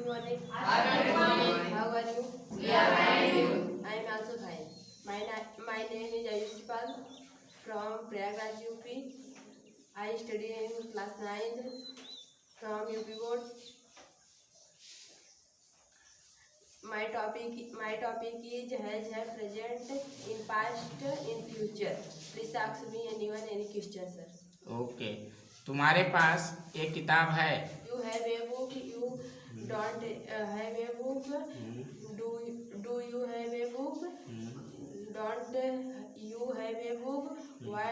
Good morning. Good morning. How are you? We are fine. I am also fine. My name is Ayushpal from Prayagraj, UP. I study in class 9 from UP board. My topic is have present, in past, in future. Please ask me any question, sir. Okay, तुम्हारे पास एक किताब है। You have a book. You don't have a book. Do you have a book? Don't you have a book? Why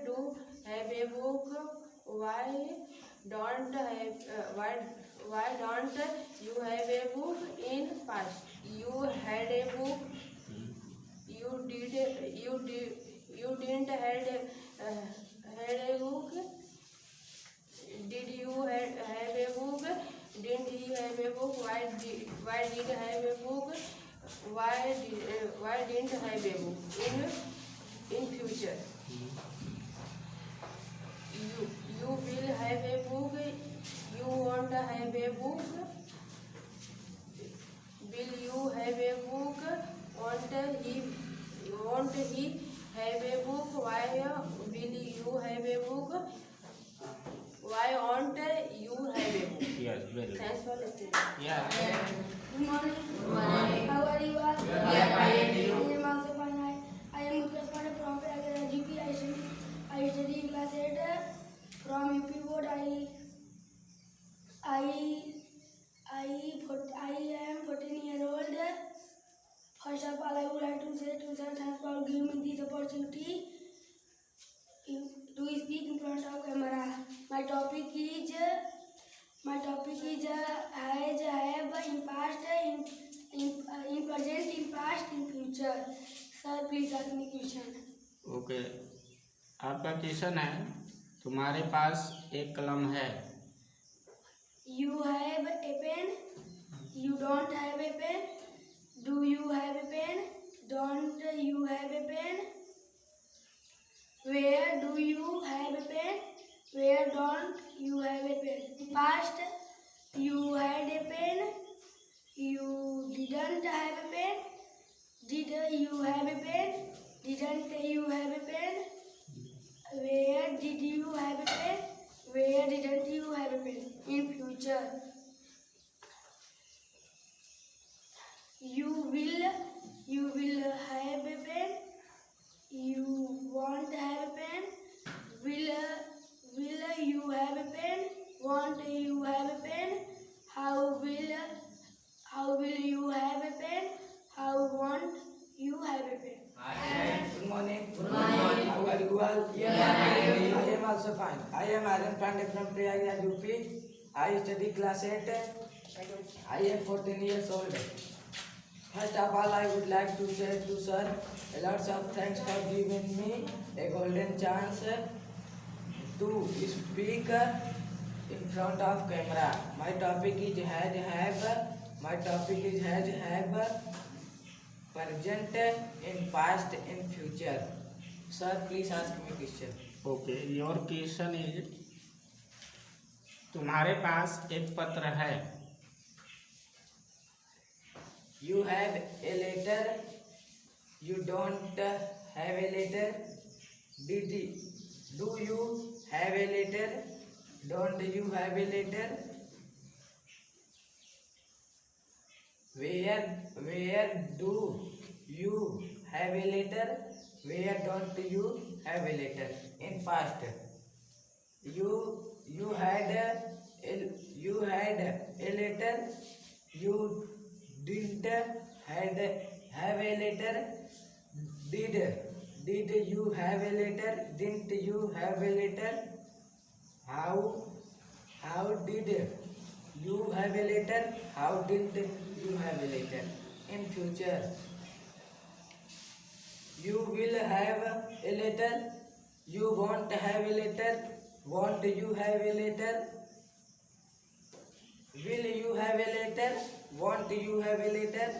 do have a book? Why don't you have a book in past? You had a book. You didn't had a book. Did you have a book? Didn't you have a book? Why did have a book? Why didn't have a book in future? You will have a book. You won't have a book. Will you have a book? Won't he have a book? Why will you have a book? Why won't you have a book? Yes, very good. Thanks for listening. Yeah. Good morning. Good morning. How are you all? We are fine. I am also fine. I am Utkarsh Pandey from Prayagraj UP. I study in class 8 from UP board. I am 14 years old. First of all, I would like to say to sir, thanks for giving me this opportunity to speak in front of camera. My topic is has, have, in past, in present, in past, in future. Sir, please ask me question. Okay, आपका question है, तुम्हारे पास एक कलम है। You have a pen. You don't have a pen. Do you have a pen? Don't you have a pen? Where do you have a pen? Where don't you have a pen? Past, you had a pen. You didn't have a pen. Did you have a pen? Didn't you have a pen? Where did you have a pen? Where didn't you have a pen? In future, you will have a pen. You won't have a pen. Will you have a pen? Won't you have a pen? How will you have a pen? How won't you have a pen? Good morning. Good morning. How are you all? Yeah. I am also fine. I am Aryan Pandey from Prayagraj UP. I study class 8. I am 14 years old. First of all, I would like to say to sir, lots of thanks for giving me a golden chance to speak in front of camera. My topic is has, have. My topic is has, have, present, in past, in future. Sir, please ask me question. Okay, your question is, तुम्हारे पास एक पत्र है। You have a letter. You don't have a letter. Do you have a letter? Don't you have a letter? Where do you have a letter? Where don't you have a letter? In past, you had a letter. You didn't have a letter. Did you have a letter? Didn't you have a letter? How did you have a letter? How didn't you have a letter? In future, you will have a letter. You won't have a letter. Won't you have a letter? Will you have a letter? Won't you have a letter?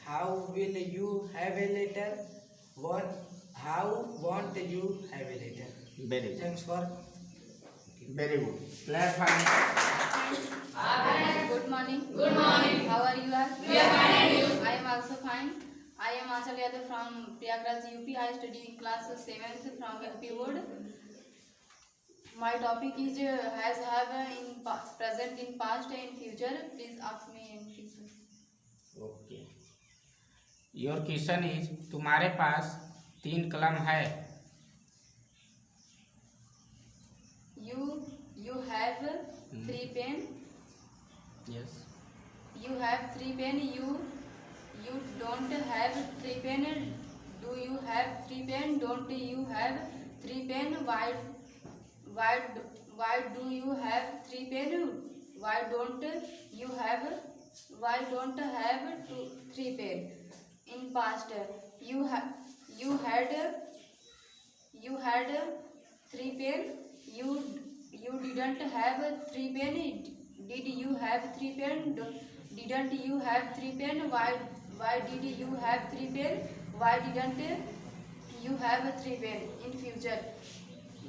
How will you have a letter? How won't you have a letter? Very good, Thanks for. Very good. Platform Good morning. I am Achal Yadav from Prayagraj, UP. I study in class 7th from UP board. My topic is has have in present, in past and future. Please ask me anything, sir. Okay, your question is, तुम्हारे पास 3 कलम है. You have 3 pen. Yes. You have 3 pen. You don't have 3 pen. Do you have 3 pen? Don't you have 3 pen? Why do you have 3 pen? Why don't you have 3 pen? In past, you had 3 pen. You didn't have 3 pen. Did you have 3 pen? Didn't you have 3 pen? Why did you have 3 pen? Why didn't you have 3 pen? In future,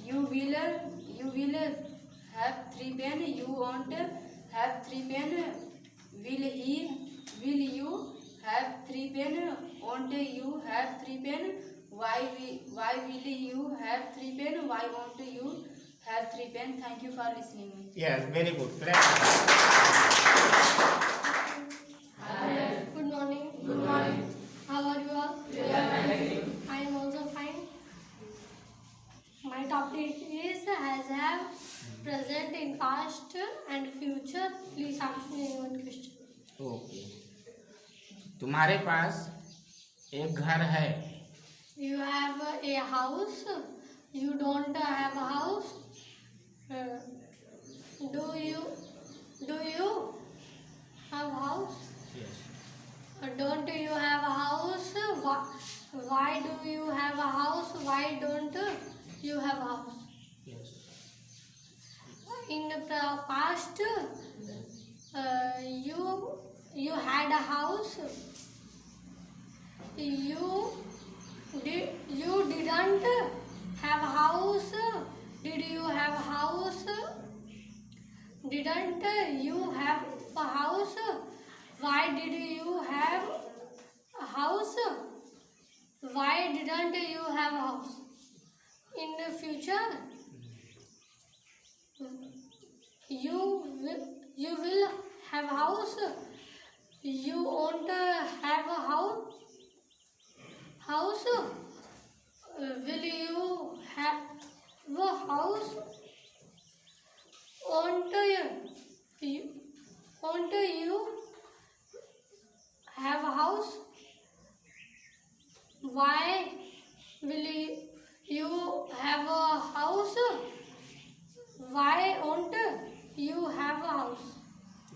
you will have 3 pen. You won't have 3 pen. Will you have 3 pen? Won't you have 3 pen? Why will you have 3 pen? Why won't you have 3 pen? Thank you for listening me. Yes, very good. Good morning. Good morning. How are you all? We are fine. I am also fine. My topic is has have, present, in past and future. Please ask me one question. Okay, तुम्हारे पास एक घर है. You have a house. You don't have a house. Do you have a house? Yes. Don't you have a house? Why do you have a house? Why don't you have a house? Yes. In the past, you had a house. You didn't have a house. Did you have a house? Didn't you have a house? Why did you have a house? Why didn't you have a house? In the future, you will have a house. You won't have a house. Will you have a house? Won't you have a house? Why will you have a house? Why won't you have a house?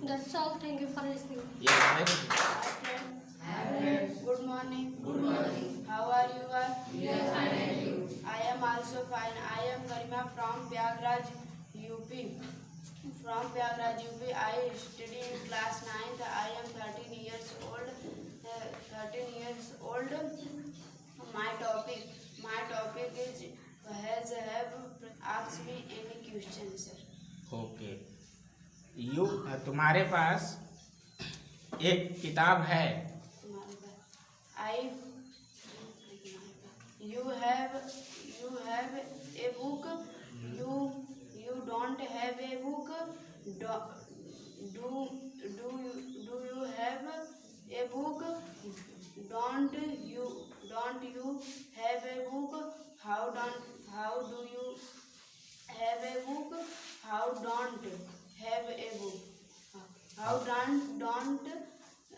That's all. Thank you for listening. Yes, very good. Hi friends. Good morning. Good morning. How are you all? We are fine and you? I am also fine. I am Garima from Prayagraj, UP. From Prayagraj, UP. I study in class 9th. I am 13 years old. My topic is has have. Ask me any questions, sir. Okay, तुम्हारे पास एक किताब है. You have a book. You don't have a book. Do you have a book? Don't you have a book? How do you have a book? How don't have a book?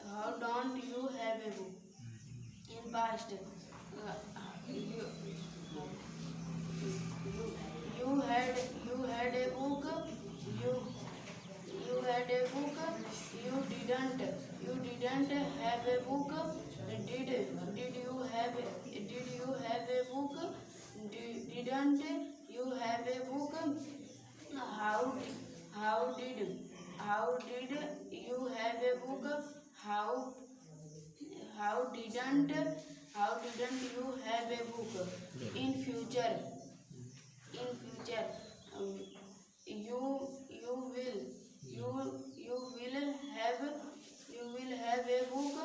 How don't you have a book? In past, you had a book. You had a book. You didn't have a book. Did you have a book? Didn't you have a book? How did you have a book? How didn't you have a book? In future, you will have a book.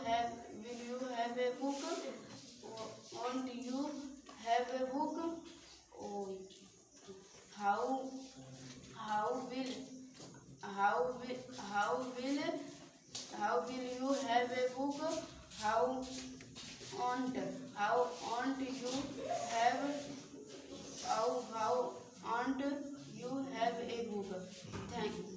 have a book? Won't you have a book? Oh, how will you have a book? How aren't you have how aren't you have a book?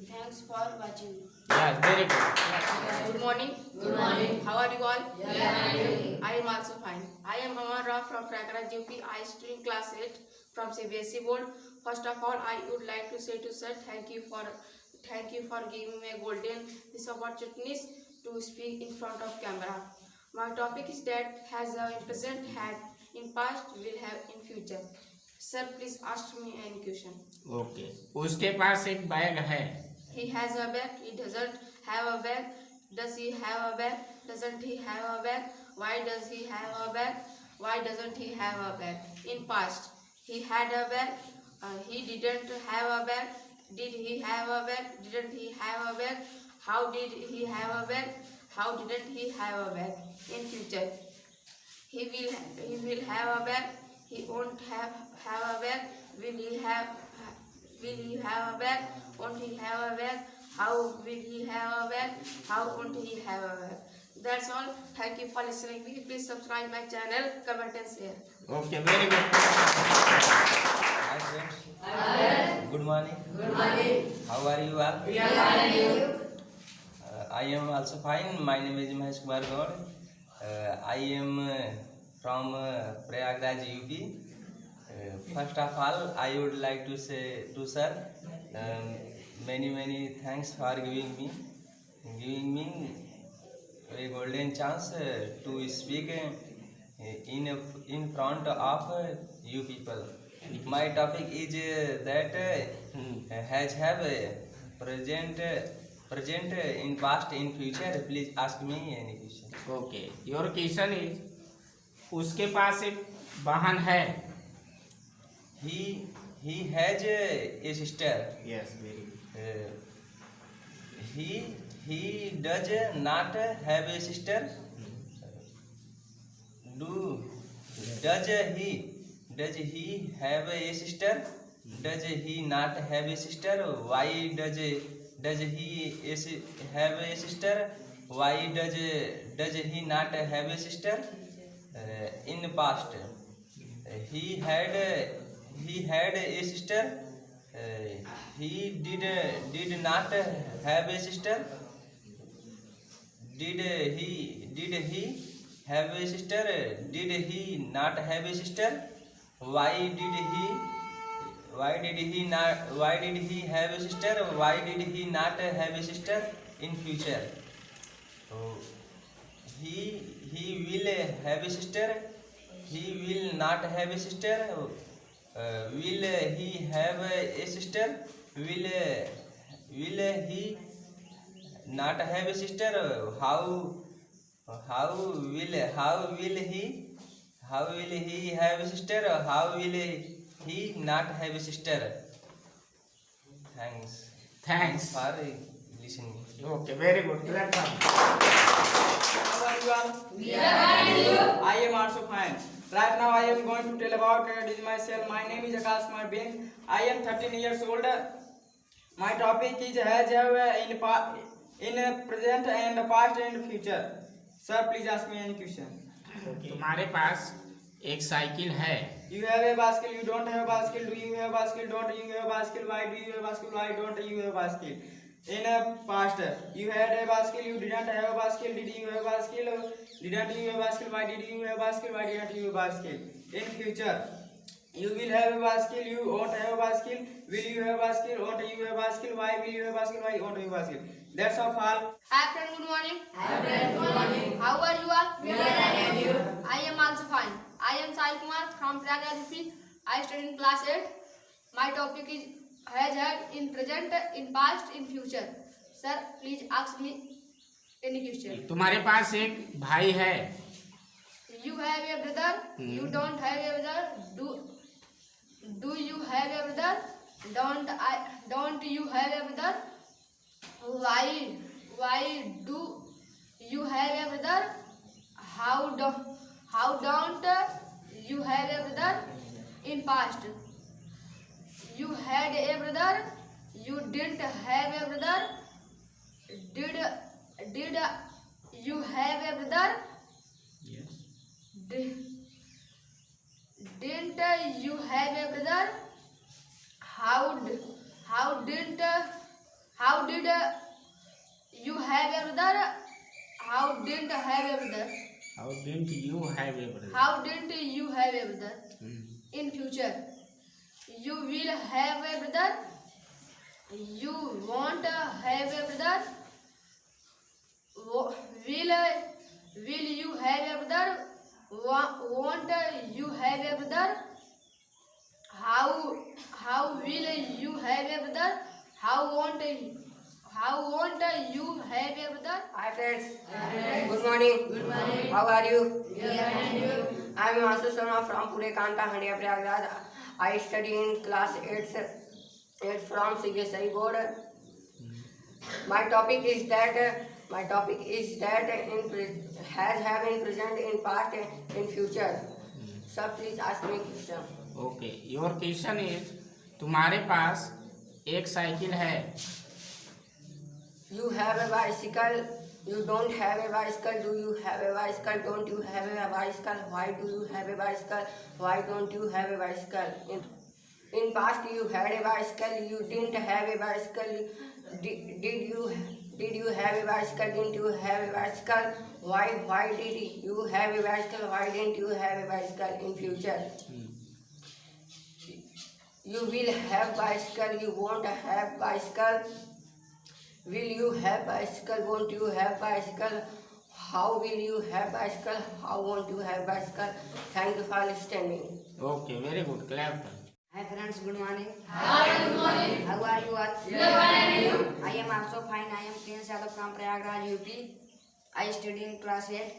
Thanks for watching. Yes, very good. Good morning. Good morning. How are you all? Yeah. I am also fine. I am Aman Rao from Prayagraj UP. I study in class 8 from CBSE board. First of all, I would like to say to sir, thank you for giving me a golden this opportunities to speak in front of camera. My topic is that has in present, had in past, will have in future. Sir, please ask me any question. Okay, उसके पास एक bag है. He has a bag. He doesn't have a bag. Does he have a bag? Doesn't he have a bag? Why does he have a bag? Why doesn't he have a bag? In past, he had a bag. He didn't have a bag. Did he have a bag? Didn't he have a bag? How did he have a bag? How didn't he have a bag? In future, he will have a bag. He won't have a bag. Will he have a bag? Won't he have a bag? How will he have a bag? How won't he have a bag? That's all. Thank you for listening. Please subscribe my channel, comment and share. Okay, very good. Hi friends. Hi. Good morning. Good morning. How are you all? We are fine. I am also fine. My name is Mahesh Kumar Gaur. I am from Prayagraj UP. First of all, I would like to say to sir, many thanks for giving me a golden chance to speak in front of you people. My topic is that has have present in past in future. Please ask me any question. Okay, your question is, उसके पास एक वाहन है. He has a sister. Yes, very good. He does not have a sister. Does he have a sister? Does he not have a sister? Why does he have a sister? Why does he not have a sister? In the past, he had a sister. He did not have a sister. Did he have a sister? Did he not have a sister? Why did he have a sister? Why did he not have a sister in future? He will have a sister. He will not have a sister. Will he have a sister? Will he not have a sister? How will he have a sister? How will he not have a sister? Thanks for listening. Okay, very good. Clap. How are you all? We are fine. I am also fine. Right now I am going to tell about myself. My name is Akash Kumar Bain. I am 13 years old. My topic is has in present and past and future. Sir, please ask me any question. तुम्हारे पास एक cycle है. You have a bicycle. You don't have a bicycle. Do you have a bicycle? Don't you have a bicycle? Why do you have a bicycle? Why don't you have a bicycle? In a past, you had a bicycle. You didn't have a bicycle. Did you have a bicycle? Didn't you have a bicycle? Why did you have a bicycle? Why didn't you have a bicycle? In future, you will have a bicycle. You won't have a bicycle. Will you have a bicycle? Won't you have a bicycle? Why will you have a bicycle? Why won't you have a bicycle? That's all. Hi friend, good morning. Hi friend, good morning. How are you all? We are fine, and you? I am also fine. I am Sai Kumar from Prayagraj UP. I study in class 8. My topic is has had in present, in past, in future. Sir, please ask me any question. तुम्हारे पास एक भाई है. You have a brother. You don't have a brother. Do you have a brother? Don't you have a brother? Why do you have a brother? brother? How don't you have a brother? In past. You had a brother. You didn't have a brother. Did you have a brother? Yes. Didn't you have a brother? How did you have a brother? How didn't have a brother? How didn't you have a brother? How didn't you have a brother? Hmm. In future, you will have a brother. You won't have a brother. Will you have a brother? Won't you have a brother? How will you have a brother? How won't you have a brother? Hi friends. Good morning. How are you? I am Masu Sharma from Pure Kanta, Handia Prayagraj. I study in class 8 from CBSI board. My topic is that have in present, in past, in future. Sir, please ask me question. Okay, your question is तुम्हारे पास एक cycle है. You have a bicycle. You don't have a bicycle. Do you have a bicycle? Don't you have a bicycle? Why do you have a bicycle? Why don't you have a bicycle? In past you had a bicycle. You didn't have a bicycle. Did you have a bicycle? Didn't you have a bicycle? Why did you have a bicycle? Why didn't you have a bicycle? In future, you will have bicycle. You won't have bicycle. Will you have bicycle? Won't you have bicycle? How will you have bicycle? How won't you have bicycle? Thank you for listening. Okay, very good, clap. Hi friends, good morning. Hi, good morning. How are you all? I am also fine. I am Prince Yadav from Prayagraj, UP. I study in class 8.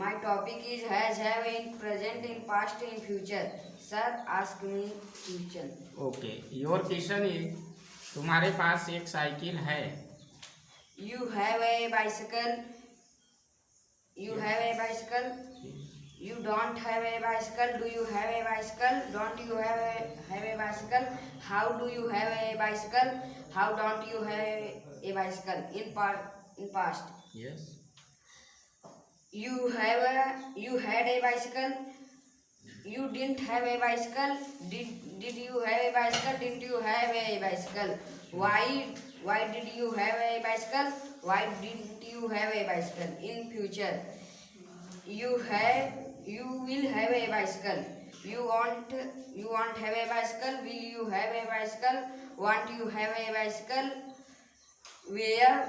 My topic is has, have, in present, in past, in future. Sir, ask me question. Okay, your question is तुम्हारे पास एक cycle है. You have a bicycle. You have a bicycle. You don't have a bicycle. Do you have a bicycle? Don't you have a bicycle? How do you have a bicycle? How don't you have a bicycle? In past. Yes. You had a bicycle. You didn't have a bicycle. Did you have a bicycle? Didn't you have a bicycle? Why did you have a bicycle? Why didn't you have a bicycle? In future, you will have a bicycle. You won't have a bicycle. Will you have a bicycle? Won't you have a bicycle? Where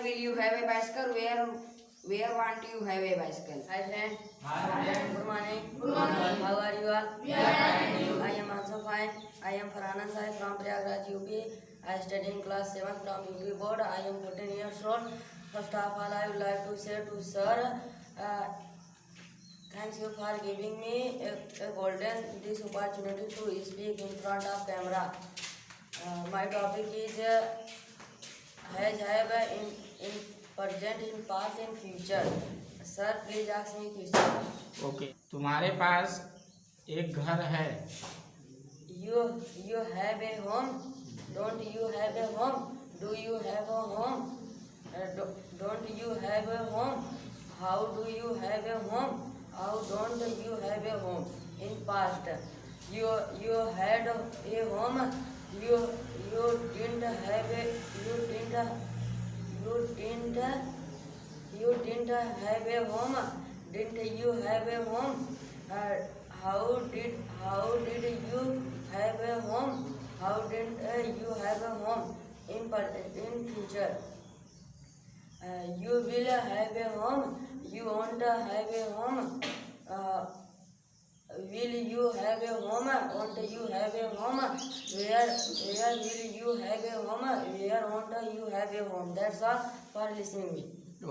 will you have a bicycle? Where won't you have a bicycle? Hi friend. Good morning. How are you all? I am also fine. I am Farhanan Sai from Prayagraj, UP. I study in class 7 from UP board. I am 14 years old. First of all, I would like to say to sir, thanks you for giving me this opportunity to speak in front of camera. My topic is has, have, in present, in past, in future. Sir, please ask me question. Okay, तुम्हारे पास एक घर है. You have a home. Don't you have a home? Do you have a home? Don't you have a home? How do you have a home? How don't you have a home? In past, you had a home. You didn't have a have a home. Didn't you have a home? How did you have a home? How didn't you have a home? In future, you will have a home. You won't have a home. Will you have a home? Won't you have a home? Where will you have a home? Where won't you have a home? That's all for listening me.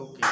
Okay.